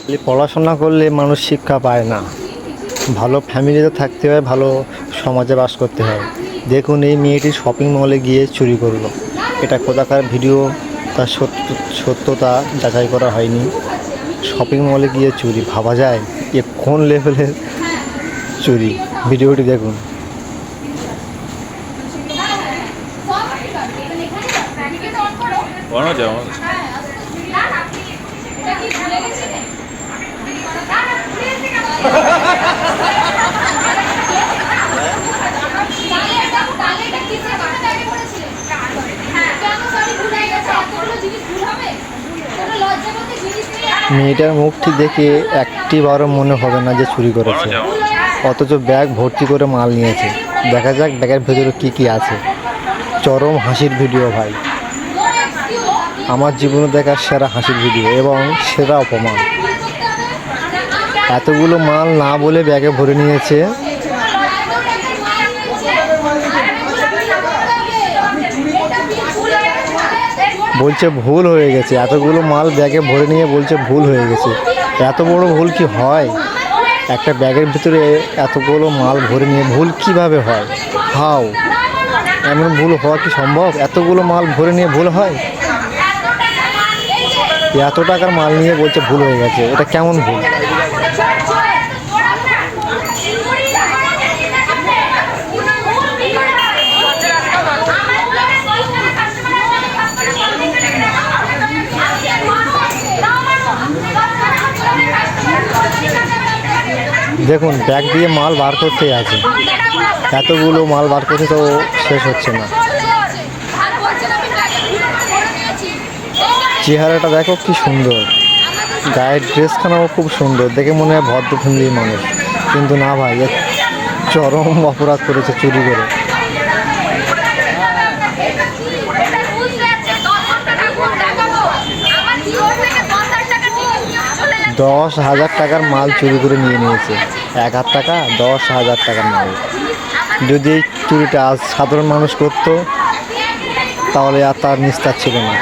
পড়াশোনা করলে মানুষ শিক্ষা পায় না, ভালো ফ্যামিলিতে থাকতে হয়, ভালো সমাজে বাস করতে হয়। দেখুন এই মেয়েটি শপিং মলে গিয়ে চুরি করলো। এটা কোথাকার ভিডিও, তার সত্যতা যাচাই করা হয়নি। শপিং মলে গিয়ে চুরি, ভাবা যায় এ কোন লেভেলের চুরি। ভিডিওটি দেখুন। মেয়েটার মুখটি দেখে একটিবারও মনে হবে না যে চুরি করেছে, অথচ ব্যাগ ভর্তি করে মাল নিয়েছে। দেখা যাক ব্যাগের ভেতরে কি কি আছে। চরম হাসির ভিডিও ভাই, আমার জীবনে দেখা সেরা হাসির ভিডিও এবং সেরা অপমান। এতগুলো মাল না বলে ব্যাগে ভরে নিয়েছে। বলছে ভুল হয়ে গেছে, এতগুলো মাল ব্যাগে ভরে নিয়ে বলছে ভুল হয়ে গেছে। এত বড় ভুল কি হয়? একটা ব্যাগের ভিতরে এতগুলো মাল ভরে নিয়ে ভুল কিভাবে হয়? হাও, এমন ভুল হওয়া কি সম্ভব? এতগুলো মাল ভরে নিয়ে ভুল হয়? এত টাকার মাল নিয়ে বলছে ভুল হয়ে গেছে, এটা কেমন ভুল? দেখুন ব্যাগ দিয়ে মাল বার করতেই আছে, এতগুলো মাল বার করতে তো শেষ হচ্ছে না। চেহারাটা দেখো কি সুন্দর, গায়ের ড্রেসখানাও খুব সুন্দর, দেখে মনে হয় ভদ্র ফ্যামিলির মানুষ। কিন্তু না ভাই, চরম অপরাধ করেছে চুরি করে। 10,000 টাকার মাল চুরি করে নিয়ে নিয়েছে। 1,000 টাকা, 10,000 টাকার মাল। যদি এই চুরিটা আজ সাধারণ মানুষ করতো তাহলে আর তার নিস্তার ছিল না।